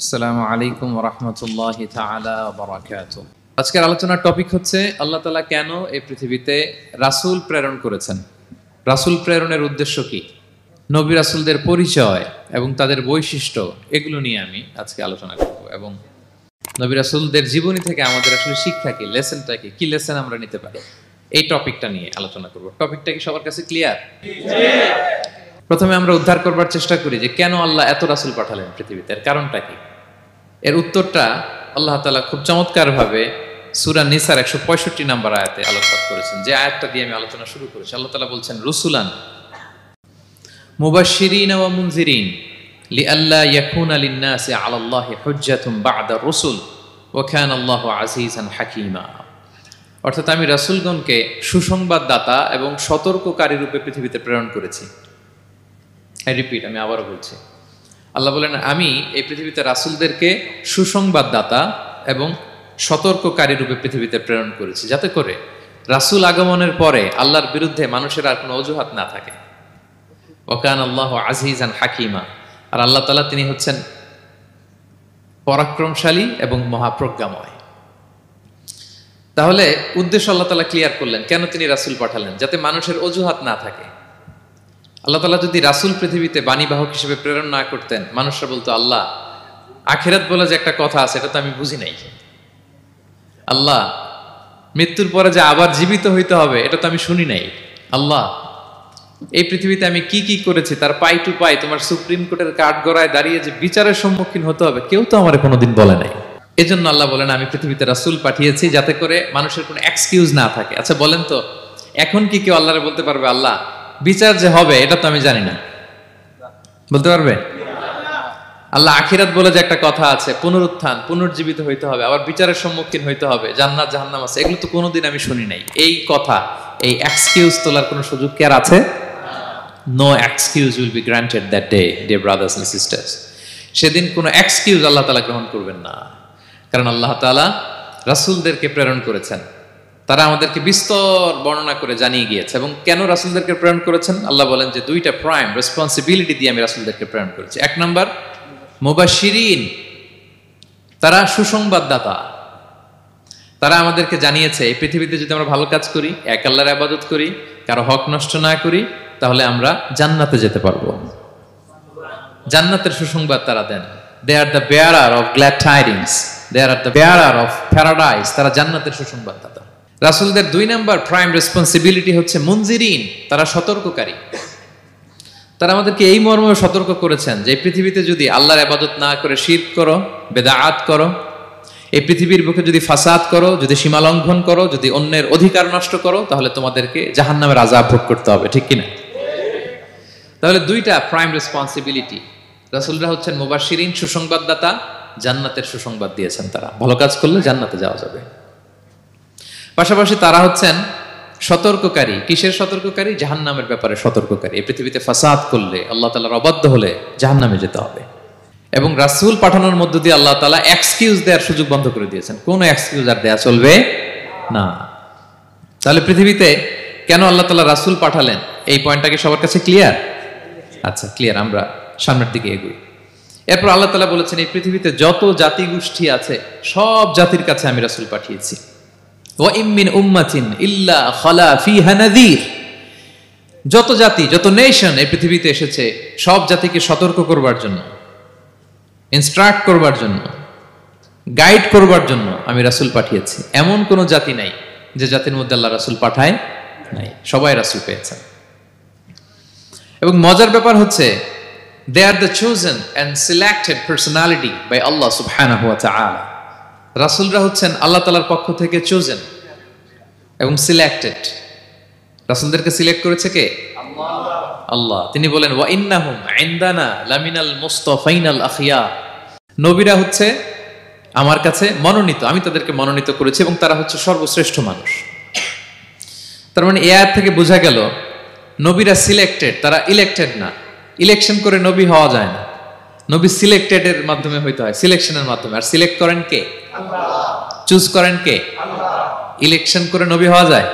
আসসালামু আলাইকুম ওয়া রাহমাতুল্লাহি তাআলা ওয়া বারাকাতুহু। আজকের আলোচনার টপিক হচ্ছে আল্লাহ তাআলা কেন এই পৃথিবীতে রাসূল প্রেরণ করেছেন, রাসূল প্রেরণের উদ্দেশ্য কি, নবী রাসূলদের পরিচয় এবং তাদের বৈশিষ্ট্য, এগুলো নিয়ে আমি আজকে আলোচনা করব এবং নবী রাসূলদের জীবনী থেকে আমাদের আসলে শিক্ষা কি, লেসনটা কি লেসন আমরা নিতে পারি, এই টপিকটা নিয়ে আলোচনা করব। টপিকটা কি সবার কাছে ক্লিয়ার? প্রথমে আমরা উদ্ধার করবার চেষ্টা করি যে কেন আল্লাহ এত রাসূল পাঠালেন পৃথিবীতে, এর কারণটা কি। এর উত্তরটা আল্লাহ তাআলা খুব চমৎকার ভাবে সূরা নিসার 165 নম্বর আয়াতে আলোকপাত করেছেন, যে আয়াতটা দিয়ে আমি আলোচনা শুরু করেছি। আল্লাহ তাআলা বলছেন, রুসুলান মুবাশশিরিন ওয়া মুনজিরিন লিআল্লা ইয়াকুনা লিন-নাসি আলাল্লাহি হুজ্জাতুন বা'দা রুসুল ওয়া কানা আল্লাহু আজিজান হাকীমা। অর্থাৎ আমি রাসূলগণকে সুসংবাদদাতা এবং সতর্ককারী রূপে পৃথিবীতে প্রেরণ করেছি। আমি আবারও বলছি, আল্লাহ বলেন আমি এই পৃথিবীতে রাসূলদেরকে সুসংবাদদাতা এবং সতর্ককারী রূপে পৃথিবীতে প্রেরণ করেছি, যাতে করে রাসূল আগমনের পরে আল্লাহর বিরুদ্ধে মানুষের আর কোনো অজুহাত না থাকে। ওয়া কানা আল্লাহু আজিজান হাকীমা, আর আল্লাহ তাআলা তিনি হচ্ছেন পরাক্রমশালী এবং মহাপ্রজ্ঞাময়। তাহলে উদ্দেশ্য আল্লাহ তাআলা ক্লিয়ার করলেন, কেন তিনি রাসূল পাঠালেন, যাতে মানুষের অজুহাত না থাকে। আল্লাহ তাআলা যদি রাসূল পৃথিবীতে বাণীবাহক হিসেবে প্রেরণ না করতেন, মানুষরা বলতো আল্লাহ আখিরাত বলে যে একটা কথা আছে এটা তো আমি বুঝি নাই, আল্লাহ মৃত্যুর পরে যে আবার জীবিত হইতে হবে এটা তো আমি শুনি নাই, আল্লাহ এই পৃথিবীতে আমি কি কি করেছি তার পাই টু পাই তোমার সুপ্রিম কোর্টের কাঠগড়ায় দাঁড়িয়ে যে বিচারের সম্মুখীন হতে হবে কেউ তো আমার কোনোদিন বলে নাই। এজন্য আল্লাহ বলেন আমি পৃথিবীতে রাসূল পাঠিয়েছি যাতে করে মানুষের কোনো এক্সকিউজ না থাকে। আচ্ছা বলেন তো, এখন কি কেউ আল্লাহরে বলতে পারবে আল্লাহ বিচার যে হবে এটা তো আমি জানি না, বলতে পারবে? আল্লাহ আখিরাত বলে যে একটা কথা আছে, পুনরুত্থান, পুনর্জীবিত হইতে হবে, আবার বিচারের সম্মুখীন হইতে হবে, জান্নাত জাহান্নাম আছে, এগুলো তো কোনোদিন আমি শুনি নাই। এই কথা, এই এক্সকিউজ তোলার কোনো সুযোগ কি আর আছে? No excuse will be granted that day, dear brothers and sisters. সেদিন কোনো এক্সকিউজ আল্লাহ তাআলা গ্রহণ করবেন না, কারণ আল্লাহ তাআলা রাসূলদেরকে প্রেরণ করেছেন, তারা আমাদেরকে বিস্তর বর্ণনা করে জানিয়ে গিয়েছে। এবং কেন রাসূলদেরকে প্রেরণ করেছেন আল্লাহ বলেন যে দুইটা প্রাইম রেসপন্সিবিলিটি দিয়ে আমি রাসূলদেরকে প্রেরণ করেছি। এক নাম্বার মুবাশশিরিন, তারা সুসংবাদদাতা, তারা আমাদেরকে জানিয়েছে এই পৃথিবীতে যদি আমরা ভালো কাজ করি, এক আল্লাহর ইবাদত করি, কারো হক নষ্ট না করি, তাহলে আমরা জান্নাতে যেতে পারবো। জান্নাতের সুসংবাদ তারা দেন। They are the bearer of glad tidings, they are the bearer of paradise, তারা জান্নাতের সুসংবাদদাতা। রাসূলদের দুই নাম্বার প্রাইম রেসপন্সিবিলিটি হচ্ছে মুনজিরিন, তারা সতর্ককারী। তারা আমাদেরকে এই মর্মে সতর্ক করেছেন যে এই পৃথিবীতে যদি আল্লাহর ইবাদত না করে শিরক করো, বেদাত করো, এই পৃথিবীর বুকে যদি ফাসাদ করো, যদি সীমা লঙ্ঘন করো, যদি অন্যের অধিকার নষ্ট করো, তাহলে তোমাদেরকে জাহান্নামের আযাব ভোগ করতে হবে, ঠিক কিনা? তাহলে দুইটা প্রাইম রেসপন্সিবিলিটি। রাসূলরা হচ্ছেন মুবাশশিরিন, সুসংবাদদাতা, জান্নাতের সুসংবাদ দিয়েছেন, তারা ভালো কাজ করলে জান্নাতে যাওয়া যাবে। পাশাপাশি তারা হচ্ছেন সতর্ককারী। কিসের সতর্ককারী? জাহান্নামের ব্যাপারে সতর্ককারী। এই পৃথিবীতে ফাসাদ করলে, আল্লাহ তাআলার অবাধ্য হলে জাহান্নামে যেতে হবে। এবং রাসূল পাঠানোর মধ্য দিয়ে আল্লাহ তাআলা এক্সকিউজ দেওয়ার সুযোগ বন্ধ করে দিয়েছেন, কোনো এক্সকিউজ আর দেয়া চলবে না। তাহলে পৃথিবীতে কেন আল্লাহ তাআলা রাসূল পাঠালেন, এই পয়েন্টটা কি সবার কাছে ক্লিয়ার? আচ্ছা ক্লিয়ার, আমরা সামনের দিকে এগোই। এরপর আল্লাহ তাআলা বলেছেন এই পৃথিবীতে যত জাতি গোষ্ঠী আছে সব জাতির কাছে আমি রাসূল পাঠিয়েছি। ওয়া ইম মিন উম্মাতিন ইল্লা খালা ফিহা নাযীর, যত জাতি, যত নেশন এই পৃথিবীতে এসেছে সব জাতিকে সতর্ক করবার জন্য, ইনস্ট্রাক্ট করবার জন্য, গাইড করবার জন্য আমি রাসূল পাঠিয়েছি। এমন কোন জাতি নাই যে জাতির মধ্যে আল্লাহ রাসূল পাঠায় নাই, সবাই রাসূল পেয়েছেন। এবং মজার ব্যাপার হচ্ছে they are the chosen and selected personality by Allah subhanahu wa ta'ala. রাসূলরা হচ্ছেন আল্লাহ তাআলার পক্ষ থেকে chosen এবং সিলেক্টেড। রাসূলদেরকে সিলেক্ট করেছে কে? আল্লাহ। তিনি বলেন ওয়া ইন্নাহুম ইনদানা লামিনাল মুস্তাফাইনাল আখিয়া, নবীরা হচ্ছে আমার কাছে মনোনীত, আমি তাদেরকে মনোনীত করেছি এবং তারা হচ্ছে সর্বশ্রেষ্ঠ মানুষ। তার মানে এই আয়াত থেকে বোঝা গেল নবীরা সিলেক্টেড, তারা ইলেক্টেড না। ইলেকশন করে নবী হওয়া যায় না, নবী সিলেক্টেডের মাধ্যমে হইতে হয়, সিলেকশনের মাধ্যমে। আর সিলেক্ট করেন কে? আল্লাহ। চুজ করেন কে? আল্লাহ। ইলেকশন করে নবী হওয়া যায়?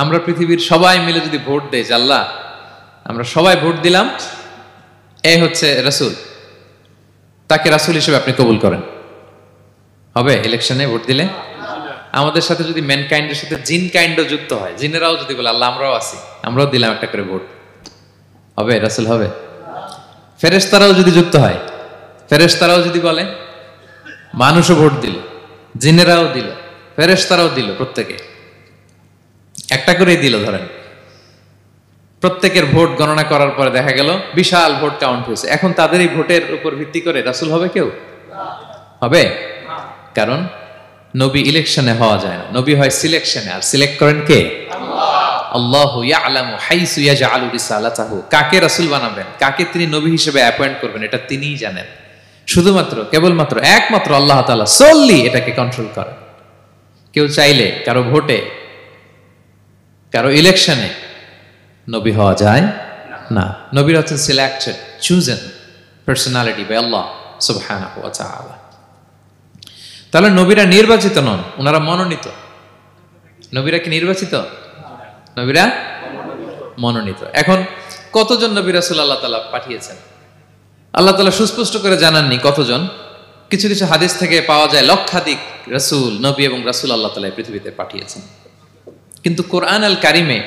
আমরা পৃথিবীর সবাই মিলে যদি ভোট দেই, আল্লাহ আমরা সবাই ভোট দিলাম, এ হচ্ছে রাসূল, তাকে রাসূল হিসেবে আপনি কবুল করেন? হবে ইলেকশনে ভোট দিলে? আমাদের সাথে যদি ম্যানকাইন্ডের সাথে জিন কাইন্ডও যুক্ত হয়, জিনেরাও যদি বলে আল্লাহ আমরাও আছি, আমরাও দিলাম একটা করে ভোট, হবে রাসূল হবে? ফেরেশতারাও যদি যুক্ত হয়, ফেরেশতারাও যদি বলে, মানুষও ভোট দিল, জিনেরাও দিল, ফেরেশতারাও দিল, প্রত্যেকে একটা করেই দিল, ধরেন প্রত্যেকের ভোট গণনা করার পরে দেখা গেল বিশাল ভোট কাউন্ট হয়েছে, এখন তাদের এই ভোটের উপর ভিত্তি করে রাসূল হবে কেউ? হবে? কারণ নবী ইলেকশনে হওয়া যায় না, নবী হয় সিলেকশনে, আর সিলেক্ট করেন কে? আল্লাহু ইয়ালামু হাইসু ইয়াজআলু রিসালাতাহু। কাকে রাসূল বানাবেন, কাকে তিনি নবী হিসেবে অ্যাপয়েন্ট করবেন, এটা তিনিই জানেন। শুধুমাত্র কেবলমাত্র একমাত্র আল্লাহ তাআলা সোললি এটাকে কন্ট্রোল করেন। কেউ চাইলে কারো ভোটে, কারো ইলেকশনে নবী হওয়া যায় না। নবীরা হচ্ছেন সিলেক্টেড, চুজেন পার্সোনালিটি বাই আল্লাহ সুবহানাহু ওয়া তাআলা। তাহলে নবীরা নির্বাচিত নন, ওনারা মনোনীত। নবীরা কি নির্বাচিত? নবীরা মনোনীত। এখন কতজন নবী রাসূল আল্লাহ তাআলা পাঠিয়েছেন? আল্লাহ তাআলা সুস্পষ্ট করে জানাননি কতজন। কিছু কিছু হাদিস থেকে পাওয়া যায় লক্ষাধিক রাসূল, নবী এবং রাসূল আল্লাহ তাআলা পৃথিবীতে পাঠিয়েছেন। কিন্তু কোরআন আল কারিমে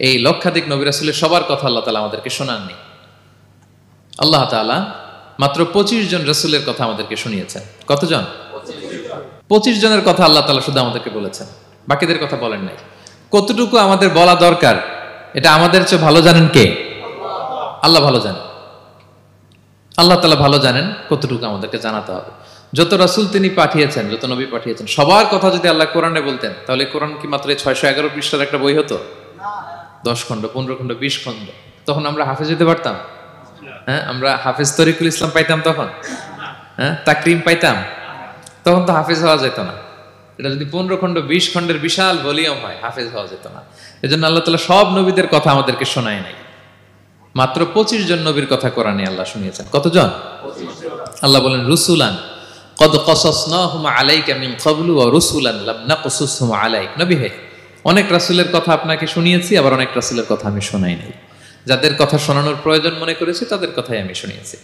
এই লক্ষাধিক নবী রাসূলের সবার কথা আল্লাহ তাআলা আমাদেরকে শোনাননি। আল্লাহ তাআলা মাত্র 25 জন রাসূলের কথা আমাদেরকে শুনিয়েছেন। কতজন? 25 জনের কথা আল্লাহ তাআলা শুধু আমাদেরকে বলেছেন, বাকিদের কথা বলেন নাই। কতটুকু আমাদের বলা দরকার এটা আমাদের চেয়ে ভালো জানেন কে? আল্লাহ ভালো জানেন। আল্লাহ তাআলা ভালো জানেন কতটুকু আমাদেরকে জানাতে হবে। যত রাসূল তিনি পাঠিয়েছেন, যত নবী পাঠিয়েছেন, সবার কথা যদি আল্লাহ কোরআনে বলতেন, তাহলে কোরআন কি মাত্র 611 পৃষ্ঠার একটা বই হতো? 10 খণ্ড, 15 খণ্ড, 20 খণ্ড। তখন আমরা হাফেজ হতে পারতাম? হ্যাঁ, আমরা হাফেজ তরিকুল ইসলাম পাইতাম তখন? হ্যাঁ, তাকরিম পাইতাম? তখন তো হাফেজ হওয়া যেত না। এটা যদি 15 খণ্ড, 20 খণ্ডের বিশাল ভলিউম হয়, হাফেজ হওয়া যেত না। এজন্য আল্লাহ তাআলা সব নবীদের কথা আমাদেরকে শোনায় নাই, মাত্র 25 জন নবীর কথা কোরআনে আল্লাহ শুনিয়েছেন। কতজন? আল্লাহ বলেন রুসুলান কদ কসাসনাহুম আলাইকা মিন ক্বাবলু ওয়া রুসুলান লাম নাকসুসহুম আলাইক। নবী হে, অনেক রাসূলের কথা আপনাকে শুনিয়েছি, আবার অনেক রাসূলের কথা আমি শোনাই নাই। যাদের কথা শোনানোর প্রয়োজন মনে করেছি তাদের কথাই আমি শুনিয়েছি।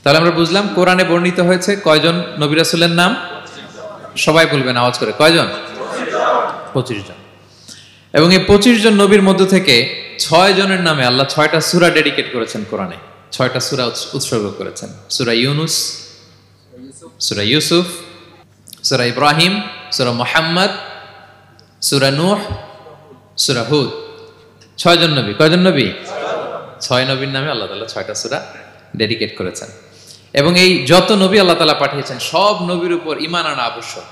তাহলে আমরা বুঝলাম কোরআনে বর্ণিত হয়েছে কয়জন নবী রাসূলের নাম? সবাই বলবেন আওয়াজ করে, কয়জন? 25 জন। এবং এই 25 জন নবীর মধ্য থেকে 6 জনের নামে আল্লাহ 6টা সূরা ডেডিকেট করেছেন কোরআনে, 6টা সূরা উৎসর্গ করেছেন। সূরা ইউনুস, সূরা ইউসুফ, সূরা ইব্রাহিম, সূরা মুহাম্মদ, সূরা নূহ, সূরা হুদ। 6 জন নবী। কয়জন নবী? 6 নবীর নামে আল্লাহ তাআলা 6টা সূরা ডেডিকেট করেছেন। এবং এই যত নবী আল্লাহ তাআলা পাঠিয়েছেন, সব নবীর উপর ঈমান আনা আবশ্যক।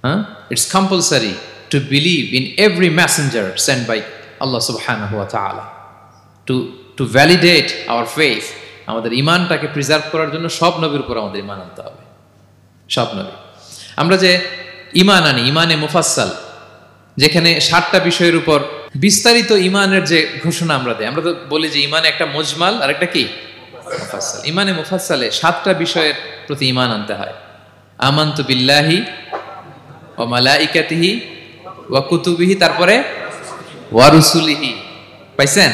হ্যাঁ, it's compulsory to believe in every messenger sent by Allah subhanahu wa ta'ala to validate our faith. আমাদের ঈমানটাকে প্রিজার্ভ করার জন্য সব নবীর উপর আমাদের ঈমান আনতে হবে, সব নবী। আমরা যে ঈমান আনি, ঈমানে মুফাসসাল, যেখানে 7টা বিষয়ের উপর বিস্তারিত ঈমানের যে ঘোষণা আমরা দেই, আমরা তো বলি যে ঈমানে একটা মুজমাল আর একটা কি মুফাসসাল। ঈমানে মুফাসসালে 7টা বিষয়ের প্রতি ঈমান আনতে হয়। আমানতু বিল্লাহি ওয়া মালাইকাতিহি ওয়া কুতুবিহি, তারপরে ওয়া রুসুলিহি, পাইছেন?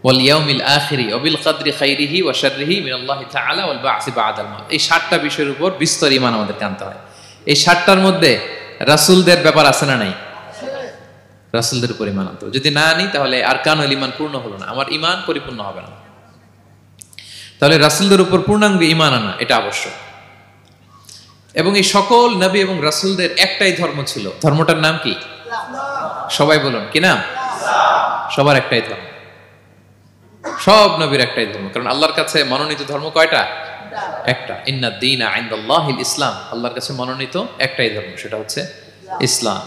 ওয়াল ইয়াউমিল আখিরি ওয়া বিল কদরি খাইরিহি ওয়া শাররিহি মিনাল্লাহি তাআলা ওয়াল বা'সি বা'দাল মাউত। এই 7টা বিষয়ের উপর বিস্তর ঈমান আমাদেরকে আনতে হয়। এই 7টার মধ্যে রাসূলদের ব্যাপার আছে না নাই? রাসূলদের উপর ঈমান আনতে হবে। যদি না আনি তাহলে আরকানুল ঈমান পূর্ণ হলো না, আমার ঈমান পরিপূর্ণ হবে না। তাহলে রাসূলদের উপর পূর্ণাঙ্গ ঈমান আনা এটা আবশ্যক। এবং এই সকল নবী এবং রাসূলদের একটাই ধর্ম ছিল। ধর্মটার নাম কি? সবাই বলুন, কি নাম? সবার একটাই ধর্ম, সব নবীর একটাই ধর্ম। কারণ আল্লাহর কাছে মনোনীত ধর্ম কয়টা? একটা। ইন্নাদ দীনা ইনদাল্লাহিল ইসলাম। আল্লাহর কাছে মনোনীত একটাই ধর্ম, সেটা হচ্ছে ইসলাম।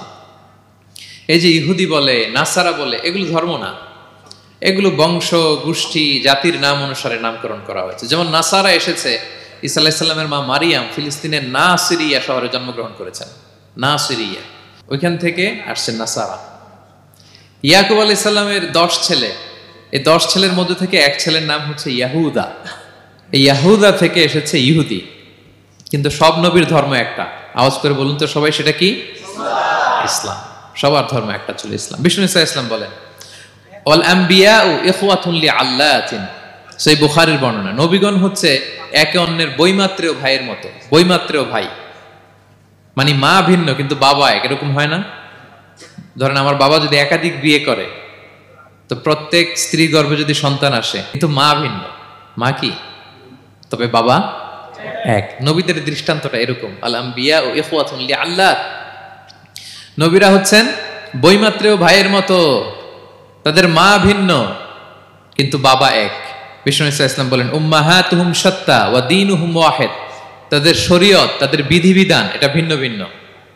এই যে ইহুদি বলে, নাসারা বলে, এগুলো ধর্ম না, এগুলো বংশ, গোষ্ঠী, জাতির নাম অনুসারে নামকরণ করা হয়েছে। যেমন নাসারা এসেছে, ঈসা আলাইহিস সালামের মা মারিয়াম ফিলিস্তিনের নাসিরিয়া শহরে জন্মগ্রহণ করেছেন। নাসিরিয়া, ওইখান থেকে আসছে নাসারা। ইয়াকুব আলাইহিস সালামের 10 ছেলে, এই 10 ছেলের মধ্যে থেকে এক ছেলের নাম হচ্ছে ইয়াহুদা। এই ইয়াহুদা থেকে এসেছে ইহুদি। কিন্তু সব নবীর ধর্ম একটা। আওয়াজ করে বলুন তো সবাই, সেটা কি? ইসলাম। সবার ধর্ম একটা ছিল ইসলাম। বিষ্ণু ইসা ইসলাম বলেন, ওয়াল আম্বিয়াউ ইখওয়াতুন লিআল্লাতিন সেই বুখারীর বর্ণনা, নবীগণ হচ্ছে একে অন্যের বৈমাত্রেয় ভাইয়ের মতো। বৈমাত্রেয় ভাই মানে মা ভিন্ন কিন্তু বাবা এক, এরকম হয় না? ধরেন আমার বাবা যদি একাধিক বিয়ে করে, তো প্রত্যেক স্ত্রী গর্ভে যদি সন্তান আসে, কিন্তু মা ভিন্ন, মা কি তবে বাবা এক। নবীদের দৃষ্টান্তটা এরকম, আল আম্বিয়া ও ইখওয়াতুন লিআল্লাহ, নবীরা হচ্ছেন বৈমাত্রেয় ভাইয়ের মতো, তাদের মা ভিন্ন কিন্তু বাবা এক। বিষ্ণু ইসলাম বলেন উম্মাহাতুহুম শাত্তা ওয়া দীনুহুম ওয়াহিদ, তাদের শরীয়ত, তাদের বিধিবিধান এটা ভিন্ন ভিন্ন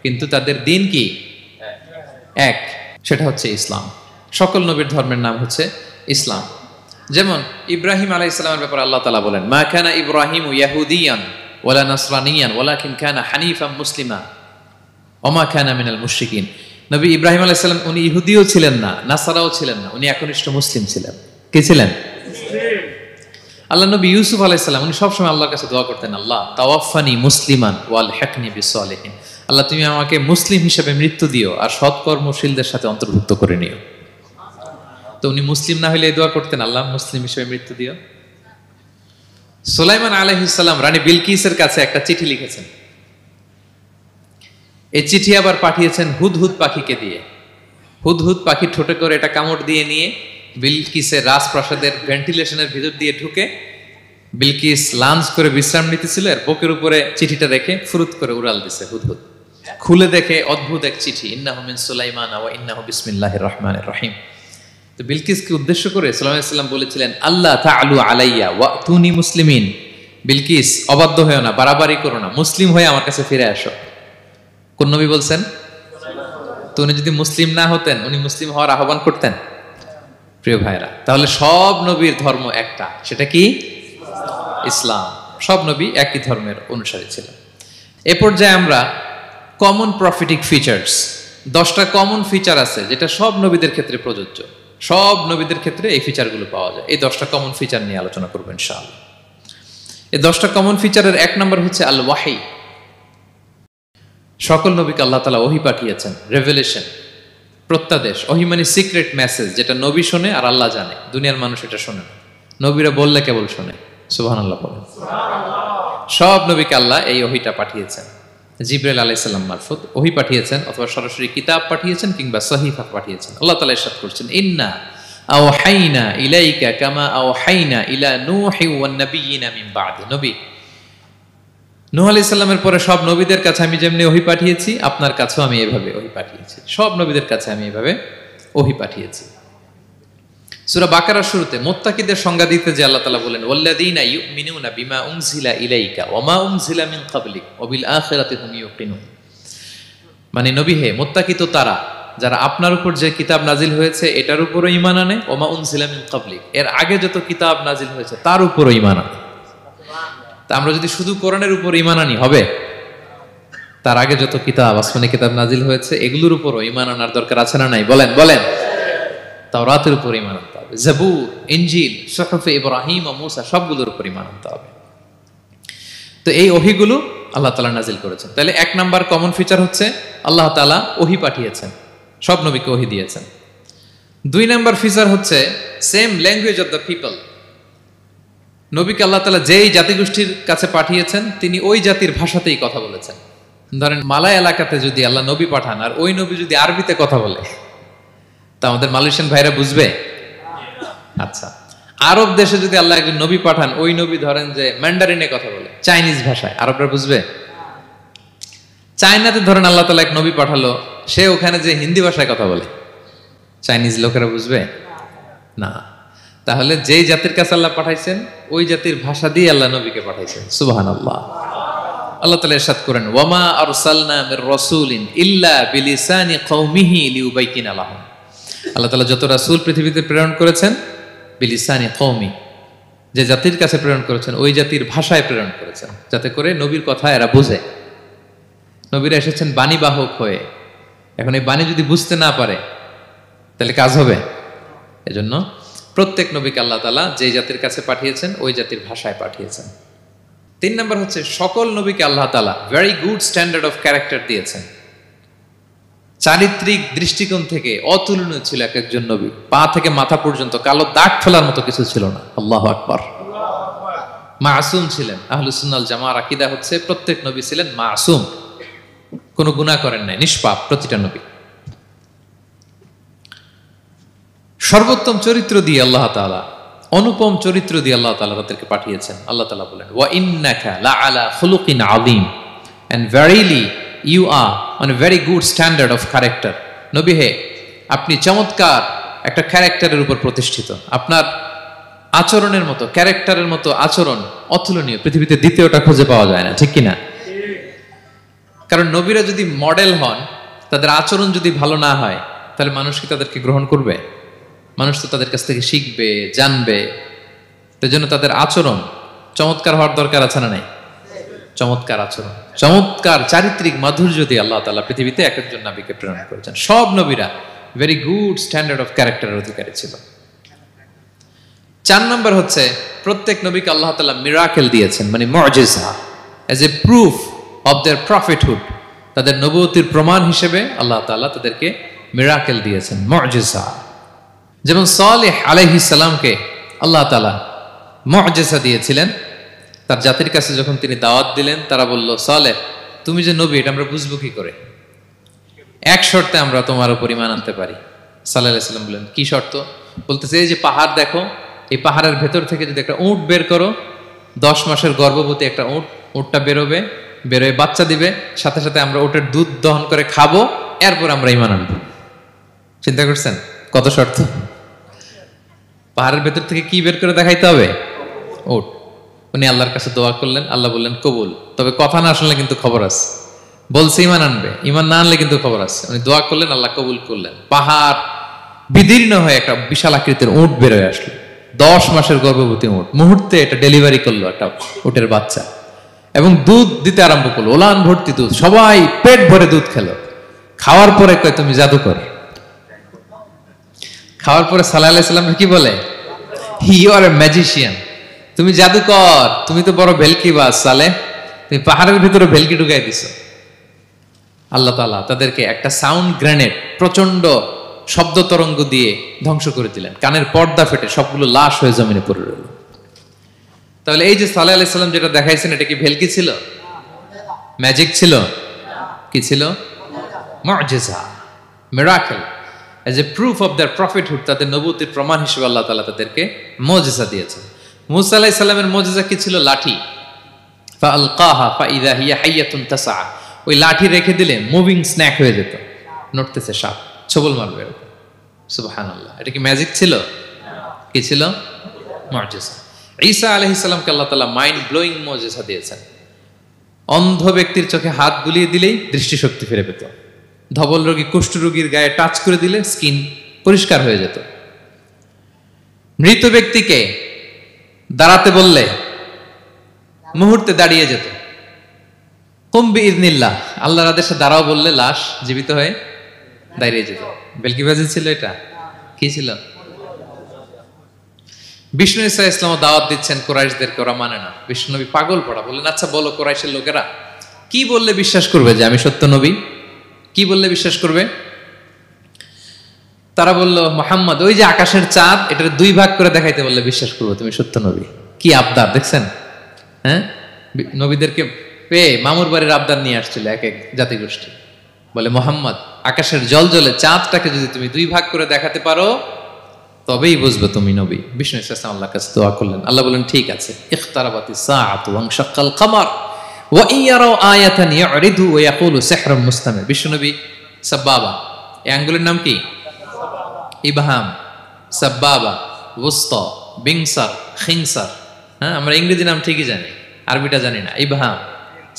কিন্তু তাদের দিন কি এক, সেটা হচ্ছে ইসলাম। সকল নবীর ধর্মের নাম হচ্ছে ইসলাম। যেমন ইব্রাহিম আলাইহিস সালামের ব্যাপারে আল্লাহ তাআলা বলেন মা কানা ইব্রাহিমু ইয়াহুদিয়ান ওয়ালা নাসরানিয়ান ওয়ালাকিন কানা হানিফাম মুসলিমা ওয়া মা কানা মিনাল মুশরিকিন। নবী ইব্রাহিম আলাইহিস সালাম উনি ইহুদিও ছিলেন না, নাসারাও ছিলেন না, উনি একনিষ্ঠ মুসলিম ছিলেন। কে ছিলেন? আল্লাহ নবী ইউসুফ আলাইহিস সালাম উনি সবসময় আল্লাহর কাছে দোয়া করতেন, আল্লাহ তাওয়াফানি মুসলিমান ওয়াল হিকনি বিসসালিহিন, আল্লাহ তুমি আমাকে মুসলিম হিসেবে মৃত্যু দিও আর সৎকর্মশীলদের সাথে অন্তর্ভুক্ত করে নিও। তো উনি মুসলিম না হলে এই দোয়া করতেন, আল্লাহ মুসলিম হিসেবে মৃত্যু দিও। সুলাইমান আলাইহিস সালাম রানী বিলকিসের কাছে একটা চিঠি লিখেছেন, এই চিঠি আবার পাঠিয়েছেন হুদহুদ পাখিকে দিয়ে। হুদহুদ পাখি ঠোঁটে করে এটা কামড় দিয়ে নিয়ে বিলকিসের রাজপ্রাসাদের ভেন্টিলেশনের ভিতর দিয়ে ঢুকে, বিলকিস লাঞ্চ করে বিশ্রাম নিতেছিল, এর বুকের উপরে চিঠিটা রেখে ফুরুত করে উড়াল দিছে হুদহুদ। খুলে দেখে অদ্ভুত এক চিঠি, ইন্নাহু মিন সুলাইমান ওয়া ইন্নাহু বিসমিল্লাহির রহমানির রহিম। তো বিলকিসকে উদ্দেশ্য করে সাল্লাল্লাহু আলাইহি ওয়াসাল্লাম বলেছিলেন আল্লাহ তাআলু আলাইয়া ওয়াতুনি মুসলিমিন, বিলকিস অবাধ্য হয়ো না, বাড়াবাড়ি করো না, মুসলিম হয়ে আমার কাছে ফিরে আসো। কোন নবী বলছেন? তো উনি যদি মুসলিম না হতেন, উনি মুসলিম হওয়ার আহ্বান করতেন? প্রিয় ভাইরা, তাহলে সব নবীর ধর্ম একটা, সেটা কি? ইসলাম। সব নবী একই ধর্মের অনুসারী ছিলেন। এ পর্যায়ে আমরা কমন প্রফিটিক ফিচার্স, 10টা কমন ফিচার আছে যেটা সব নবীদের ক্ষেত্রে প্রযোজ্য। সব নবীদের ক্ষেত্রে এই ফিচারগুলো পাওয়া যায়। এই 10টা কমন ফিচার নিয়ে আলোচনা করব ইনশাআল্লাহ। এই 10টা কমন ফিচারের 1 নম্বর হচ্ছে আল ওয়াহি। সকল নবীকে আল্লাহ তাআলা ওহী পাঠিয়েছেন, রেভেলেশন, প্রত্যাদেশ। ওহী মানে সিক্রেট মেসেজ, যেটা নবী শোনে আর আল্লাহ জানে, দুনিয়ার মানুষ এটা শোনে না। নবীরা বললে কেবল শোনে। সুবহানাল্লাহ বলেন। সব নবীকে আল্লাহ এই ওহীটা পাঠিয়েছেন, জিবরাইল আলাইহিস সালাম মারফত ওহী পাঠিয়েছেন, অথবা সরাসরি কিতাব পাঠিয়েছেন, কিংবা সহিফা পাঠিয়েছেন। আল্লাহ তাআলা ইরশাদ করছেন ইন্না আওহাইনা ইলাইকা কামা আওহাইনা ইলা নূহি ওয়ান নাবিয়িনা মিন বাদি। নবী নূহ আলাইহিস সালামের পরে সব নবীদের কাছে আমি যেমনি ওহী পাঠিয়েছি, আপনার কাছেও আমি এভাবে ওহী পাঠিয়েছি। সব নবীদের কাছে আমি এভাবে ওহী পাঠিয়েছি। সূরা বাকারার শুরুতে মুত্তাকিদের সংজ্ঞা দিতে যে আল্লাহ তাআলা বলেন ওয়াল্লাযীনা ইউমিনুনা বিমা উনজিলা ইলাইকা ওয়া মা উনজিলা মিন ক্বাবলিক ওয়া বিল আখিরাতি হুম ইউকিনুন। মানে নবী হে, মুত্তাকি তো তারা যারা আপনার উপর যে কিতাব নাজিল হয়েছে এটার উপরও ঈমান আনে, ওয়া মা উনজিলা মিন ক্বাবলিক, এর আগে যত কিতাব নাজিল হয়েছে তার উপরও ঈমান আনে। তা আমরা যদি শুধু কোরআনের উপর ঈমান আনি হবে? তার আগে যত কিতাব, আসমানি কিতাব নাজিল হয়েছে এগুলোর উপরও ঈমান আনার দরকার আছে না নাই? বলেন বলেন। তাওরাতের উপর ঈমান আনতে হবে, জাবুর, ইনজিল, সুহুফে ইব্রাহিম ও মূসা সবগুলোর উপর ঈমান আনতে হবে। তো এই ওহীগুলো আল্লাহ তাআলা নাজিল করেছেন। তাহলে 1 নাম্বার কমন ফিচার হচ্ছে আল্লাহ তাআলা ওহী পাঠিয়েছেন, সব নবীকে ওহী দিয়েছেন। 2 নাম্বার ফিচার হচ্ছে same language of the people. নবীকে আল্লাহ তাআলা যেই জাতিগোষ্ঠীর কাছে পাঠিয়েছেন তিনি ওই জাতির ভাষাতেই কথা বলেছেন। ধরেন মালয় এলাকাতে যদি আল্লাহ নবী পাঠান আর ওই নবী যদি আরবিতে কথা বলে, তা আমাদের মালয়েশিয়ান ভাইরা বুঝবে? আচ্ছা, আরব দেশে যদি আল্লাহ একজন নবী পাঠান, ওই নবী ধরেন যে ম্যান্ডারিনে কথা বলে, চাইনিজ ভাষায়, আরবরা বুঝবে? চায়নাতে ধরেন আল্লাহ তাআলা এক নবী পাঠালো, সে ওখানে যে হিন্দি ভাষায় কথা বলে, চাইনিজ লোকেরা বুঝবে না। তাহলে যেই জাতির কাছে আল্লাহ পাঠাইছেন ওই জাতির ভাষা দিয়ে আল্লাহ নবীকে পাঠাইছেন। সুবহানাল্লাহ। আল্লাহ তাআলা ইরশাদ করেন ওয়ামা আরসালনা মির রাসূলিন ইল্লা বিলিসানি কওমিহি লিউবাইয়িনা লাহুম। আল্লাহ তাআলা যত রাসূল পৃথিবীতে প্রেরণ করেছেন, বিলিসানি কওমি, যে জাতির কাছে প্রেরণ করেছেন ওই জাতির ভাষায় প্রেরণ করেছেন, যাতে করে নবীর কথা এরা বুঝে। নবীরা এসেছেন বাণী বাহক হয়ে, এখন এই বাণী যদি বুঝতে না পারে তাহলে কাজ হবে? এজন্য প্রত্যেক নবীকে আল্লাহ তাআলা যে জাতির কাছে পাঠিয়েছেন ওই জাতির ভাষায় পাঠিয়েছেন। 3 নাম্বার হচ্ছে সকল নবীকে আল্লাহ তাআলা very good standard of character দিয়েছেন। চারিত্রিক দৃষ্টিকোণ থেকে অতুলনীয় ছিল এক একজন নবী। পা থেকে মাথা পর্যন্ত কালো দাগ ফেলার মতো কিছু ছিল না। আল্লাহু আকবার। মাসুম ছিলেন। আহলুস সুন্নাহ ওয়াল জামাআর আকীদা হচ্ছে প্রত্যেক নবী ছিলেন মাসুম, কোনো গুনাহ করেন নাই, নিষ্পাপ প্রতিটা নবী। সর্বোত্তম চরিত্র দিয়ে আল্লাহ তাআলা, অনুপম চরিত্র দিয়ে আল্লাহ তাআলা তাদেরকে পাঠিয়েছেন। আল্লাহ তাআলা বলেন, ওয়া ইন্নাকা লাআলা খুলুকিন আযীম, and verily you are on a very good standard of character. নবী হে, আপনি চমৎকার একটা ক্যারেক্টারের উপর প্রতিষ্ঠিত। আপনার আচরণের মতো, ক্যারেক্টারের মতো আচরণ অতুলনীয়, পৃথিবীতে দ্বিতীয়টা খুঁজে পাওয়া যায় না, ঠিক কিনা? কারণ নবীরা যদি মডেল হন, তাদের আচরণ যদি ভালো না হয়, তাহলে মানুষ কি তাদেরকে গ্রহণ করবে? মানুষ তো তাদের কাছ থেকে শিখবে, জানবে। সেই জন্য তাদের আচরণ চমৎকার হওয়ার দরকার আছে না নাই? চমৎকার আচরণ, চমৎকার চারিত্রিক মাধুর্য দিয়ে আল্লাহ তাআলা পৃথিবীতে এক একজন নবীকে প্রেরণ করেছেন। সব নবীরা ভেরি গুড স্ট্যান্ডার্ড অফ ক্যারেক্টারের অধিকারী ছিল। 4 নম্বর হচ্ছে, প্রত্যেক নবীকে আল্লাহ তাআলা মিরাকেল দিয়েছেন, মানে মুজিজা, as a proof of their prophethood. তাদের নবুয়তির প্রমাণ হিসেবে আল্লাহ তাআলা তাদেরকে মিরাকেল দিয়েছেন, মুজিজা। যেমন সালেহ আলাইহিস সালামকে আল্লাহ তাআলা মুজিজা দিয়েছিলেন। তার জাতির কাছে যখন তিনি দাওয়াত দিলেন, তারা বলল, সালেহ তুমি যে নবী এটা আমরা বুঝবো কি করে? এক শর্তে আমরা তোমার উপর ঈমান আনতে পারি। সাল্লাল্লাহু আলাইহি সাল্লাম বললেন, কি শর্ত? বলতেছে, এই যে পাহাড় দেখো, এই পাহাড়ের ভেতর থেকে যদি একটা উট বের করো, 10 মাসের গর্ভবতী একটা উটটা বেরোবে, বেরোয় বাচ্চা দিবে, সাথে সাথে আমরা উটের দুধ দহন করে খাবো, এরপর আমরা ঈমান আনবো। চিন্তা করছেন কত শর্ত? পাহাড়ের ভেতর থেকে কি বের করে দেখাইতে হবে? উট। উনি আল্লাহর কাছে দোয়া করলেন, আল্লাহ বললেন কবুল, তবে কথা না শুনলে কিন্তু খবর আছে। বলছে ঈমান আনবে, ঈমান না আনলে কিন্তু খবর আছে। উনি দোয়া করলেন, আল্লাহ কবুল করলেন। পাহাড় বিদীর্ণ হয়ে একটা বিশাল আকৃতির উট বের হয়ে আসলো, 10 মাসের গর্ভবতী উট। মুহূর্তে এটা ডেলিভারি করলো একটা উটের বাচ্চা, এবং দুধ দিতে আরম্ভ করলো, ওলান ভর্তি দুধ। সবাই পেট ভরে দুধ খেলো। খাওয়ার পরে কয়, তুমি জাদুকর। খাওয়ার পরে সাল্লাল্লাহু আলাইহি সাল্লাম কি বলে? ইউ আর এ ম্যাজিশিয়ান, তুমি জাদুকর, তুমি তো বড় ভেলকিবাজ সালেহ, তুমি পাহাড়ের ভিতরে ভেলকি ঢুকাই দিছো। আল্লাহ তাআলা তাদেরকে একটা সাউন্ড গ্রেনেড, প্রচন্ড শব্দ তরঙ্গ দিয়ে ধ্বংস করে দিলেন। কানের পর্দা ফেটে সবগুলো লাশ হয়ে জমিনে পড়ে রইল। তাহলে এই যে সালেহ আলাইহিস সালাম যেটা দেখাইছেন, এটা কি ভেলকি ছিল? ম্যাজিক ছিল? কি ছিল? মুজিজা, miracle, as a proof of their prophethood. তাদের নবুয়তির প্রমাণ হিসেবে আল্লাহ তাআলা তাদেরকে মুজিজা দিয়েছেন। মূসা আলাইহিস সালামের মুজিজা কি ছিল? লাঠি। ফাআলকাহা ফাইযা হিয়া হাইয়াতুন তাসআ। ওই লাঠি রেখে দিলে মুভিং স্ন্যাক হয়ে যেত, নড়তেছে সাপ, ছবল মারবে এরকম। সুবহানাল্লাহ, এটা কি ম্যাজিক ছিল? কি ছিল? মুজিজা। ঈসা আলাইহিস সালামকে আল্লাহ তাআলা মাইন্ড ব্লোয়িং মুজিজা দিয়েছেন। অন্ধ ব্যক্তির চোখে হাত বুলিয়ে দিলেই দৃষ্টিশক্তি ফিরে পেত। ধবল রোগী, কুষ্ঠ রোগীর গায়ে টাচ করে দিলে স্কিন পরিষ্কার হয়ে যেত। মৃত ব্যক্তিকে দাঁড়াতে বললে মুহূর্তে দাঁড়িয়ে যেত। কুম বিইযনিল্লাহ, আল্লাহর আদেশে দাঁড়াও বললে লাশ জীবিত হয়ে দাঁড়িয়ে যেত। বেলকিবাজি ছিল এটা? কি ছিল? বিষ্ণু ঈসা ইসলাম দাওয়াত দিচ্ছেন কুরাইশদেরকে, ওরা মানে না। বিষ্ণু নবী পাগল পড়া, বললেন, আচ্ছা বলো কুরাইশের লোকেরা কি বললে বিশ্বাস করবে যে আমি সত্য নবী? কি বললে বিশ্বাস করবে? তারা বলল, মুহাম্মদ ওই যে আকাশের চাঁদ, এটার 2 ভাগ করে দেখাইতে বললে বিশ্বাস করবো তুমি সত্য নবী। কি আবদার দেখছেন? হ্যাঁ, নবীদেরকে পেয়ে মামুর বাড়ির আবদার নিয়ে আসছিল এক এক জাতিগোষ্ঠী। বলে, মুহাম্মদ আকাশের জল জলে চাঁদটাকে যদি তুমি 2 ভাগ করে দেখাতে পারো, তবেই বুঝবে তুমি নবী। বিষ্ণু ইসলাম আল্লাহর কাছে দোয়া করলেন, আল্লাহ বলেন, ঠিক আছে। ইখতারাবাতিস সাআতু ওয়ানশাক্কাল কমার ওয়া ইয়ারাউ আয়াতান ইয়ারিদু ওয়া ইয়াকুলু সিহরুম মুস্তামির। বিষ্ণু নবী সাব্বাবা, এই আঙ্গুলের নাম কি? ইবহাম, সাব্বাবা, ওয়ুসতা, বিংসার, খিনসার। হ্যাঁ, আমরা ইংরেজি নাম ঠিকই জানি, আরবিটা জানি না। ইবহাম,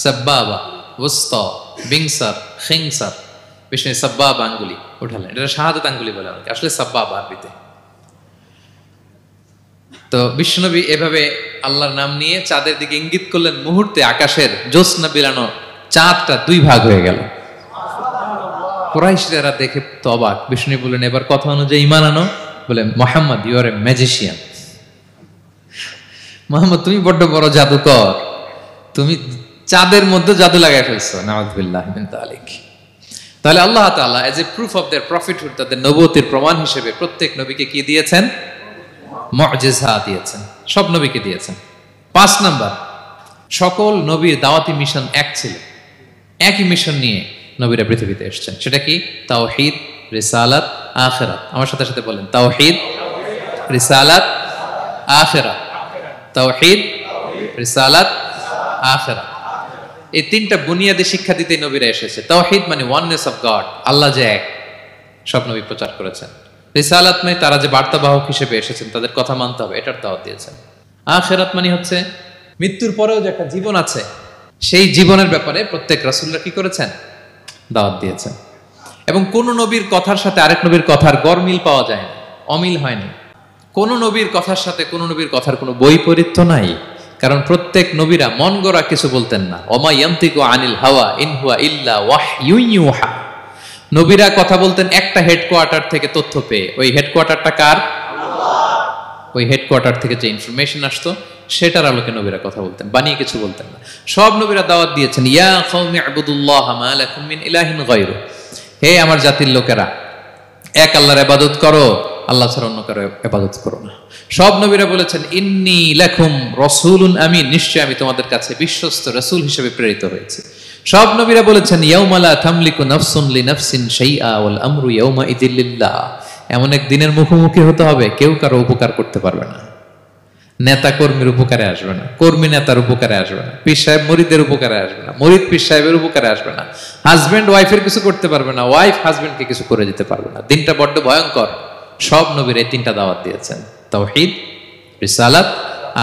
সাব্বাবা, ওয়ুসতা, বিংসার, খিনসার। বিষ্ণু সাব্বাবা আঙ্গুলি উঠালেন, এটা শাহাদাত আঙ্গুলি বলে আমাকে, আসলে সাব্বাবা আরবিতে। তো বিশ্বনবী এভাবে আল্লাহর নাম নিয়ে চাঁদের দিকে ইঙ্গিত করলেন, মুহূর্তে আকাশের জ্যোৎস্না বিরানো চাঁদটা 2 ভাগ হয়ে গেল। কুরাইশরা দেখে তো অবাক। বিষ্ণু বললেন, এবার কথা অনুযায়ী ঈমান আনো। বলে, Muhammad you are a magician. Muhammad তুমি বড্ড বড় জাদুকর, তুমি চাঁদের মধ্যে জাদু লাগাই ফেলছো। নাউযুবিল্লাহি মিন যালিক। তাহলে আল্লাহ তাআলা age a proof of their prophethood, তাদের নবুয়তির প্রমাণ হিসেবে প্রত্যেক নবীকে কি দিয়েছেন? মুজিজা দিয়েছেন, সব নবীকে দিয়েছেন। 5 নাম্বার, সকল নবীর দাওয়াতি মিশন এক ছিল, একই মিশন নিয়ে নবীরা পৃথিবীতে এসেছেন। সেটা কি? তাওহীদ, রিসালাত, আখিরাত। আমার সাথে সাথে বলেন, তাওহীদ, রিসালাত, আখিরাত। তাওহীদ, রিসালাত, আখিরাত। এই 3টা বুনিয়াদী শিক্ষা দিতে নবীরা এসেছে। তাওহীদ মানে ওয়াননেস অফ গড, আল্লাহ যে এক, সব নবী প্রচার করেছেন। রিসালাত মানে তারা যে বার্তাবাহক হিসেবে এসেছেন, তাদের কথা মানতে হবে, এটার দাওয়াত দিয়েছেন। আখিরাত মানে হচ্ছে মৃত্যুর পরেও যে একটা জীবন আছে, সেই জীবনের ব্যাপারে প্রত্যেক রাসূলরা কি করেছেন? দাওয়াত দিয়েছেন। এবং কোন নবীর কথার সাথে আরেক নবীর কথার গরমিল পাওয়া যায় না, অমিল হয়নি। কোন নবীর কথার সাথে কোন নবীর কথার কোনো বৈপরীত্য নাই, কারণ প্রত্যেক নবীরা মন গড়া কিছু বলতেন না। ওমা ইয়ান্তিকু আনিল হাওয়া ইন হুয়া ইল্লা ওয়াহয়ুন ইউহা। নবীরা কথা বলতেন একটা হেডকোয়ার্টার থেকে তথ্য পেয়ে। ওই হেডকোয়ার্টারটা কার? ওই হেডকোয়ার্টার থেকে যে ইনফরমেশন আসতো সেটার আলোকে নবীরা কথা বলতেন, বানিয়ে কিছু বলতেন না। সব নবীরা দাওয়াত দিয়েছেন, ইয়া কওমি ইবুদুল্লাহ মা লাকুম মিন ইলাহিন গায়রু। হে আমার জাতির লোকেরা, এক আল্লাহর ইবাদত করো, আল্লাহ ছাড়া অন্য কারো ইবাদত করো না। সব নবীরা বলেছেন, ইন্নী লাকুম রাসূলুন আমিন, নিশ্চয় আমি তোমাদের কাছে বিশ্বস্ত রাসূল হিসেবে প্রেরিত হয়েছি। সব নবীরা বলেছেন, ইয়াউমা লা তামলিকু নাফসুন লিনাফসিন শাইআ ওয়াল আমরু ইয়াউমা ইযিল লিল্লাহ। এমন এক দিনের মুখোমুখি হতে হবে, কেউ কারো উপকার করতে পারবে না। নেতা কর্মীর উপকারে আসবে না, কর্মী নেতার উপকারে আসবে না, পীর সাহেব মুরিদের উপকারে আসবে না, মুরিদ পীর সাহেবের উপকারে আসবে না, হাজবেন্ড ওয়াইফের কিছু করতে পারবে না, ওয়াইফ হাজবেন্ডকে কিছু করে দিতে পারবে না। দিনটা বড্ড ভয়ঙ্কর। সব নবীর এই 3টা দাওয়াত দিয়েছেন, তাওহীদ, রিসালাত,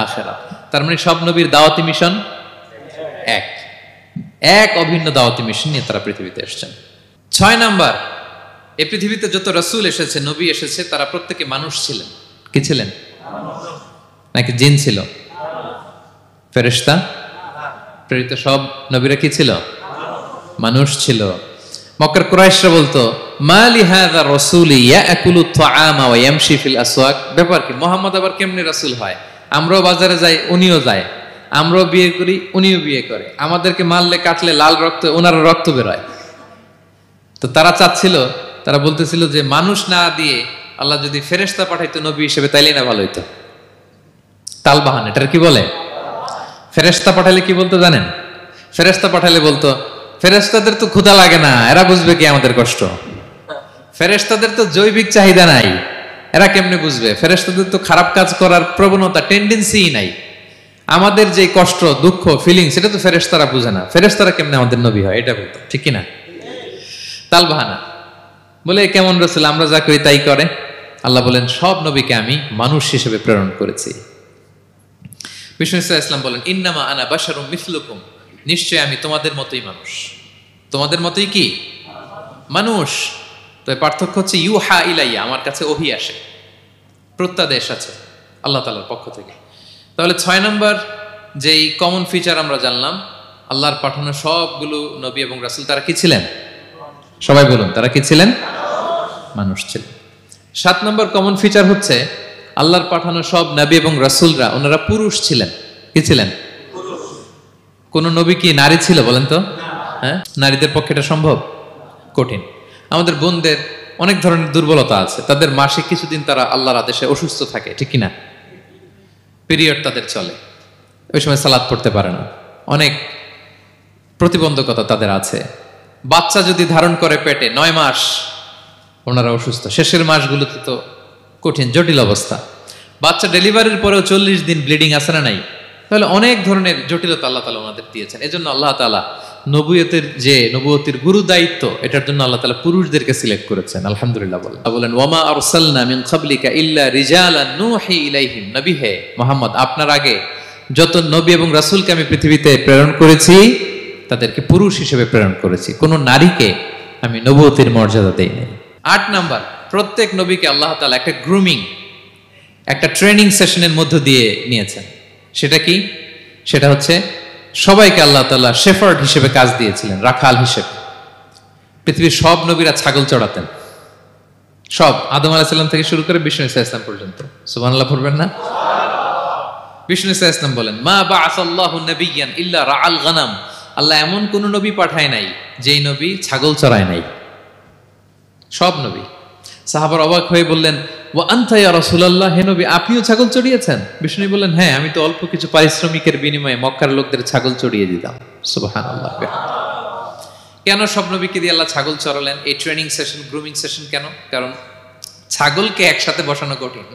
আখিরাত। তার মানে সব নবীর দাওয়াতি মিশন এক, এক অভিন্ন দাওয়াতি মিশন নিয়ে তারা পৃথিবীতে এসেছেন। 6 নাম্বার, এই পৃথিবীতে যত রাসূল এসেছে, নবী এসেছে, তারা প্রত্যেকে মানুষ ছিলেন। কি ছিলেন? নাকি জিন ছিল? ফেরেশতা? প্রেরিত সব নবীরা কি ছিল? মানুষ ছিল। মক্কার কুরাইশরা বলতো, মা লিহাযা রাসূলি ইয়াকুলু আত-তাআমা ওয়া ইয়ামশি ফিল আসওয়াক। ব্যাপার কি, মুহাম্মদ আবার কেমনে রাসূল হয়? আমরাও বাজারে যাই, উনিও যায়, আমরাও বিয়ে করি, উনিও বিয়ে করে, আমাদেরকে মারলে কাটলে লাল রক্ত, ওনার রক্ত বের হয়। তো তারা চাচ্ছিল, তারা বলতেছিল যে মানুষ না দিয়ে আল্লাহ যদি ফেরেশতা পাঠাইতো নবী হিসেবে, তাইলে না ভালো হইতো। তালবাহান, এটার কি বলে? ফেরেশতা পাঠালে কি বলতো জানেন? ফেরেশতা পাঠালে বলতো, ফেরেশতাদের তো ক্ষুধা লাগে না, এরা বুঝবে কি আমাদের কষ্ট? ফেরেশতাদের তো জৈবিক চাহিদা নাই, এরা কেমনে বুঝবে? ফেরেশতাদের তো খারাপ কাজ করার প্রবণতা, টেন্ডেন্সি নাই। আমাদের যে কষ্ট, দুঃখ, ফিলিং, সেটা তো ফেরেশতারা বুঝে না। ফেরেশতারা কেমনে আমাদের নবী হয়, এটা বলতো, ঠিক কিনা? তালবাহানা বলে, কেমন রাসূল, আমরা যা করি তাই করে। আল্লাহ বলেন, সব নবীকে আমি মানুষ হিসেবে প্রেরণ করেছি। বিষ্ণু ইসলাম বলেন, ইন্নামা আনা বাশারুম মিসলুকুম, নিশ্চয় আমি তোমাদের মতোই মানুষ। তোমাদের মতোই কি মানুষ। তো পার্থক্য হচ্ছে, ইউহা ইলাইয়া, আমার কাছে ওহী আসে, প্রত্যাদেশ আছে আল্লাহ তাআলার পক্ষ থেকে। তাহলে 6 নম্বর যেই কমন ফিচার আমরা জানলাম, আল্লাহর পাঠানো সবগুলো নবী এবং রাসূল তারা কি ছিলেন? সবাই বলুন, তারা কি ছিলেন? মানুষ ছিলেন। 7 নম্বর কমন ফিচার হচ্ছে, আল্লাহর পাঠানো সব নবী এবং রাসূলরা ওনারা পুরুষ ছিলেন। কি ছিলেন? কোন নবী কি নারী ছিল বলেন তো? হ্যাঁ, নারীদের পক্ষে এটা সম্ভব? কঠিন। আমাদের বোনদের অনেক ধরনের দুর্বলতা আছে, তাদের মাসে কিছুদিন তারা আল্লাহর আদেশে অসুস্থ থাকে, ঠিক কিনা? পিরিয়ড তাদের চলে, ওই সময় সালাত পড়তে পারে না, অনেক প্রতিবন্ধকতা তাদের আছে। বাচ্চা যদি ধারণ করে পেটে 9 মাস, ওনারা অসুস্থ। শেষের মাসগুলোতে তো কঠিন, জটিল অবস্থা। বাচ্চা ডেলিভারির পরেও 40 দিন ব্লিডিং আছে না নাই? তাহলে অনেক ধরনের জটিলতা আল্লাহ তাআলা ওনাদের দিয়েছেন। এজন্য আল্লাহ তাআলা নবুয়তের গুরু দায়িত্ব, এটার জন্য আল্লাহ তাআলা পুরুষদেরকে সিলেক্ট করেছেন। আলহামদুলিল্লাহ বলেন, ওয়ামা আরসালনা মিন ক্বাবলিকা ইল্লা রিজালান নূহি ইলাইহিম। নবী হে মুহাম্মদ, আপনার আগে যত নবী এবং রাসূলকে আমি পৃথিবীতে প্রেরণ করেছি, তাদেরকে পুরুষ হিসেবে প্রেরণ করেছি, কোনো নারীকে আমি নবুয়তের মর্যাদা দেই নাই। 8 নাম্বার, প্রত্যেক নবীকে আল্লাহ তাআলা একটা গ্রুমিং, একটা ট্রেনিং সেশনের মধ্য দিয়ে নিয়েছেন। সেটা কি? সেটা হচ্ছে, সবাইকে আল্লাহ তাআলা শেফার্ড হিসেবে কাজ দিয়েছিলেন, রাখাল হিসেবে। পৃথিবীর সব নবীরা ছাগল চড়াতেন, সব, আদম আলাইহিস সালাম থেকে শুরু করে বিষ্ণু ইসা ইসলাম পর্যন্ত। সুবহানাল্লাহ পড়বেন না? বিষ্ণু ইসা ইসলাম বলেন, মা বাআসাল্লাহু নাবিয়্যান ইল্লা রাআল গানাম। আল্লাহ এমন কোন নবী পাঠায় নাই যেই নবী ছাগল চড়ায় নাই। সব নবী। সাহাবার অবাক হয়ে বললেন, ওয়া আনতা ইয়া রাসূলুল্লাহ, হে নবী আপনিও ছাগল চড়িয়েছেন? বিষ্ণু বললেন, হ্যাঁ, আমি তো অল্প কিছু পারিশ্রমিকের বিনিময়ে মক্কার লোকদের ছাগল চড়িয়ে দিতাম। সুবহানাল্লাহ। কেন সব নবীকে দিয়ে আল্লাহ ছাগল চড়ালেন? এই ট্রেনিং সেশন, গ্রুমিং সেশন কেন? কারণ ছাগলকে একসাথে বসানো কঠিন।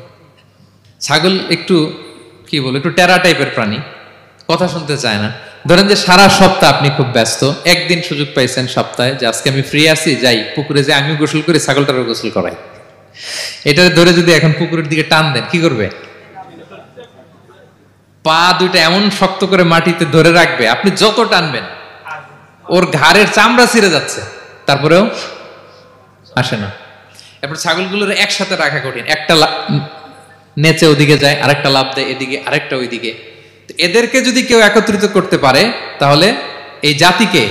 ছাগল একটু কি বল, একটু টেরা টাইপের প্রাণী, কথা শুনতে চায় না। ধরেন যে সারা সপ্তাহ আপনি খুব ব্যস্ত, একদিন সুযোগ পাইছেন সপ্তাহে যে আজকে আমি ফ্রি আছি, যাই পুকুরে যাই, আমিও গোসল করি, ছাগলটারও গোসল করাই। এটা ধরে যদি এখন পুকুরের দিকে টান দেন, কি করবে? পা দুইটা এমন শক্ত করে মাটিতে ধরে রাখবে, আপনি যত টানবেন ওর ঘাড়ের চামড়া ছিঁড়ে যাচ্ছে, তারপরেও আসে না। এরপর ছাগলগুলোর একসাথে রাখা কঠিন, একটা নেচে ওদিকে যায়, আরেকটা লাফ দেয় এদিকে, আরেকটা ওইদিকে। এদেরকে যদি কেউ একত্রিত করতে পারে তাহলে এই জাতিকে,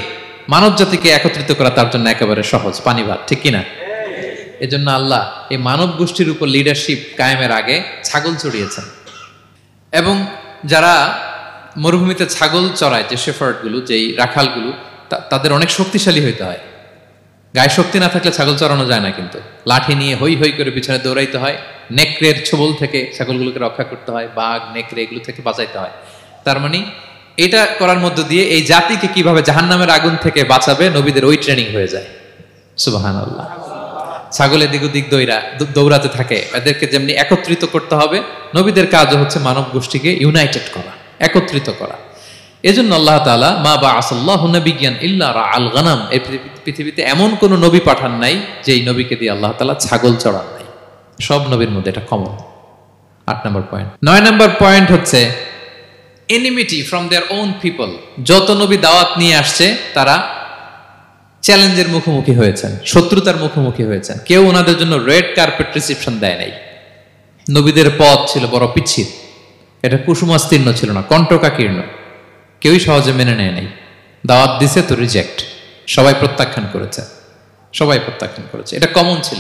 মানব জাতিকে একত্রিত করা তার জন্য একেবারে সহজ, পানি ভাত, ঠিক কিনা? এজন্য আল্লাহ এই মানব গোষ্ঠীর উপর লিডারশিপ কায়েমের আগে ছাগল চড়িয়েছেন। এবং যারা মরুভূমিতে ছাগল চড়ায়, যে শেফার্ডগুলো, যেই রাখালগুলো, তাদের অনেক শক্তিশালী হইতে হয়। গায়ে শক্তি না থাকলে ছাগল চড়ানো যায় না, কিন্তু লাঠি নিয়ে হই হই করে পিছনে দৌড়াইতে হয়, নেকড়ের ছোবল থেকে ছাগলগুলোকে রক্ষা করতে হয়, বাঘ নেকড়ে এগুলো থেকে বাঁচাইতে হয়। তার মানে এটা করার মধ্য দিয়ে এই জাতিকে কিভাবে জাহান্নামের আগুন থেকে বাঁচাবে নবীদের ওই ট্রেনিং হয়ে যায়। সুবহানাল্লাহ। ছাগল এদিক ওদিক দৌড়াতে থাকে, এদেরকে যেমনি একত্রিত করতে হবে, নবীদের কাজও হচ্ছে মানব গোষ্ঠীকে ইউনাইটেড করা, একত্রিত করা। এজন্য আল্লাহ তাআলা মা বাআসাল্লাহু নাবিয়্যান ইল্লা রাআল গানাম, এই পৃথিবীতে এমন কোন নবী পাঠান নাই যেই নবীকে দিয়ে আল্লাহ তাআলা ছাগল চড়ান নাই। সব নবীর মধ্যে এটা কমন। 8 নম্বর পয়েন্ট। 9 নম্বর পয়েন্ট হচ্ছে enmity from their own people. যত নবী দাওয়াত নিয়ে আসছে তারা চ্যালেঞ্জের মুখোমুখি হয়েছেন, শত্রুতার মুখোমুখি হয়েছেন। কেউ ওনাদের জন্য রেড কার্পেট রিসেপশন দেয় নাই। নবীদের পথ ছিল বড় পিচ্ছিল, এটা কুসুমাস্তীর্ণ ছিল না, কণ্টকাকীর্ণ। কেউই সহজে মেনে নেয় নাই। দাওয়াত দিছে তো রিজেক্ট, সবাই প্রত্যাখ্যান করেছে, সবাই প্রত্যাখ্যান করেছে। এটা কমন ছিল,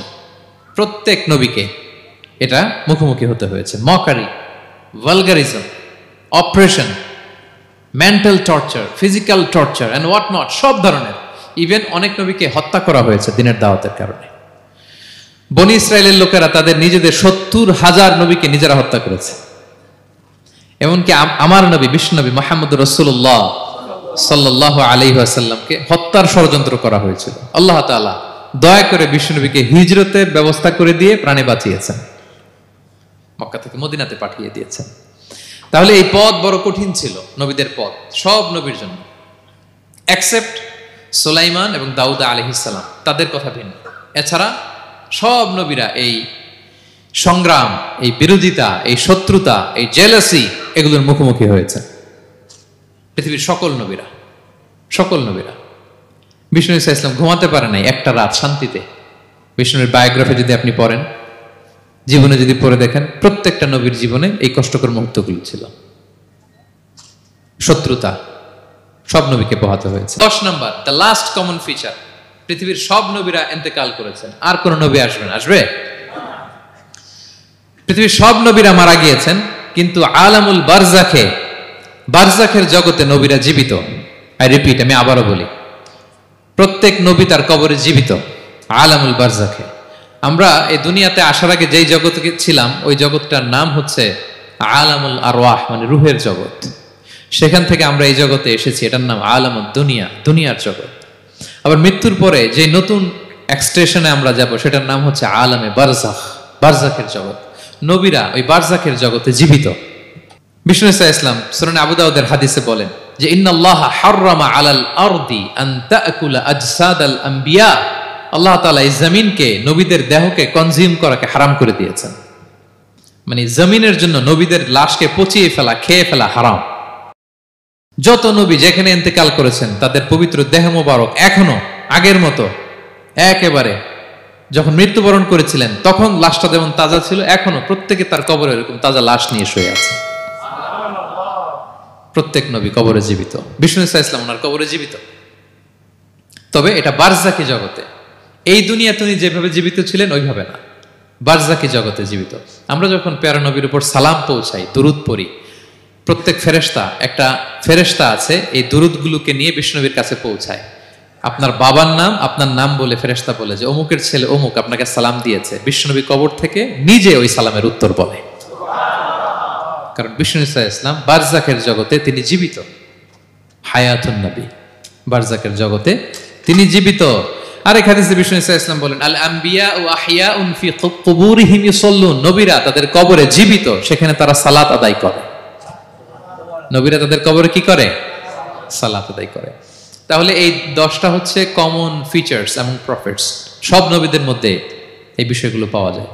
প্রত্যেক নবীকে এটা মুখোমুখি হতে হয়েছে। Mockery, vulgarism, operation, mental torture, physical torture and what not, সব ধরনের। ইভেন অনেক নবীকে হত্যা করা হয়েছে দিনের দাওয়াতের কারণে। বনি ইসরায়েলের লোকেরা তাদের নিজেদের 70,000 নবীকে নিজেরা হত্যা করেছে। এমনকি আমার নবী বিশ্বনবী মুহাম্মদ রাসূলুল্লাহ সাল্লাল্লাহু আলাইহি ওয়াসাল্লামকে হত্যার ষড়যন্ত্র করা হয়েছিল। আল্লাহ তাআলা দয়া করে বিশ্বনবীকে হিজরতের ব্যবস্থা করে দিয়ে প্রাণে বাঁচিয়েছেন, মক্কা থেকে মদিনাতে পাঠিয়ে দিয়েছেন। তাহলে এই পথ বড় কঠিন ছিল, নবীদের পথ, সব নবীর জন্য, এক্সেপ্ট সুলাইমান এবং দাউদ আলাইহিস সালাম, তাদের কথা ভিন্ন। এছাড়া সব নবীরা এই সংগ্রাম, এই বিরোধিতা, এই শত্রুতা, এই জেলাসি, এগুলোর মুখোমুখি হয়েছে পৃথিবীর সকল নবীরা, সকল নবীরা। বিষ্ণু ঈসা ইসলাম ঘুমাতে পারে নাই একটা রাত শান্তিতে। বিষ্ণুর বায়োগ্রাফি যদি আপনি পড়েন, জীবনে যদি পড়ে দেখেন, প্রত্যেকটা নবীর জীবনে এই কষ্টকর মুহূর্তগুলো ছিল। শত্রুতা সব নবীকে পোহাতে হয়েছে। 10 নম্বর, দ্য লাস্ট কমন ফিচার, পৃথিবীর সব নবীরা ইন্তেকাল করেছেন, আর কোন নবী আসবেন? আসবে? পৃথিবীর সব নবীরা মারা গিয়েছেন, কিন্তু আলামুল বারজাখে, বারজাখের জগতে নবীরা জীবিত। আই রিপিট, আমি আবারও বলি, প্রত্যেক নবী তার কবরে জীবিত আলামুল বারজাখে। আমরা এই দুনিয়াতে আসার আগে যেই জগতে ছিলাম, ওই জগৎটার নাম হচ্ছে আলামুল আরওয়াহ, মানে রুহের জগৎ। সেখান থেকে আমরা এই জগতে এসেছি, এটার নাম আলামুদ দুনিয়া, দুনিয়ার জগৎ। আবার মৃত্যুর পরে যে নতুন এক্সটেশনে আমরা যাব, সেটার নাম হচ্ছে আলামে বারজাখ, বারজাখের জগৎ। নবীরা ওই বারজাখের জগতে জীবিত। বিষ্ণু ঈসা ইসলাম সুনানে আবু দাউদের হাদিসে বলেন যে ইন্নাল্লাহ হাররামা আলাল আরদি আন তাকুলা আজসাদাল আম্বিয়া, আল্লাহ তাআলা এই জমিনকে, নবীদের দেহকে কনজিউম করাকে হারাম করে দিয়েছেন। মানে জমিনের জন্য নবীদের লাশকে পচিয়ে ফেলা, খেয়ে ফেলা হারাম। যত নবী যেখানে ইন্তেকাল করেছেন, তাদের পবিত্র দেহ মোবারক এখনো আগের মতো একেবারে, যখন মৃত্যুবরণ করেছিলেন তখন লাশটা যেমন তাজা ছিল, এখনো প্রত্যেকে তার কবরে এরকম তাজা লাশ নিয়ে শুয়ে আছে। প্রত্যেক নবী কবরে জীবিত। বিষ্ণু ঈসা ইসলাম ওনার কবরে জীবিত। তবে এটা বারজাকি জগতে। এই দুনিয়াতে উনি যেভাবে জীবিত ছিলেন ওইভাবে না, বারজাকি জগতে জীবিত। আমরা যখন প্যারা নবীর উপর সালাম পৌঁছাই, দুরুদ পড়ি, প্রত্যেক ফেরেশতা, একটা ফেরেশতা আছে এই দুরুদগুলোকে নিয়ে বিষ্ণু নবীর কাছে পৌঁছায়। আপনার বাবার নাম আপনার নাম বলে ফেরেশতা বলে যে অমুকের ছেলে অমুক আপনাকে সালাম দিয়েছে, বিশ্বনবী কবর থেকে নিজে ওই সালামের উত্তর বলে। কারণ বিষ্ণু ইসলাম বারজাকের জগতে তিনি জীবিত, হায়াতুন নবী, বারজাকের জগতে তিনি জীবিত। আরেক হাদিসে বিষ্ণু ইসলাম বলেন, আল আম্বিয়া ও আহিয়াউন ফি কুবুরিহিম ইউসাল্লুন, নবীরা তাদের কবরে জীবিত, সেখানে তারা সালাত আদায় করে। নবীরা তাদের কবরে কি করে? সালাত আদায় করে। তাহলে এই 10টা হচ্ছে কমন ফিচার্স এবং প্রফিটস, সব নবীদের মধ্যে এই বিষয়গুলো পাওয়া যায়।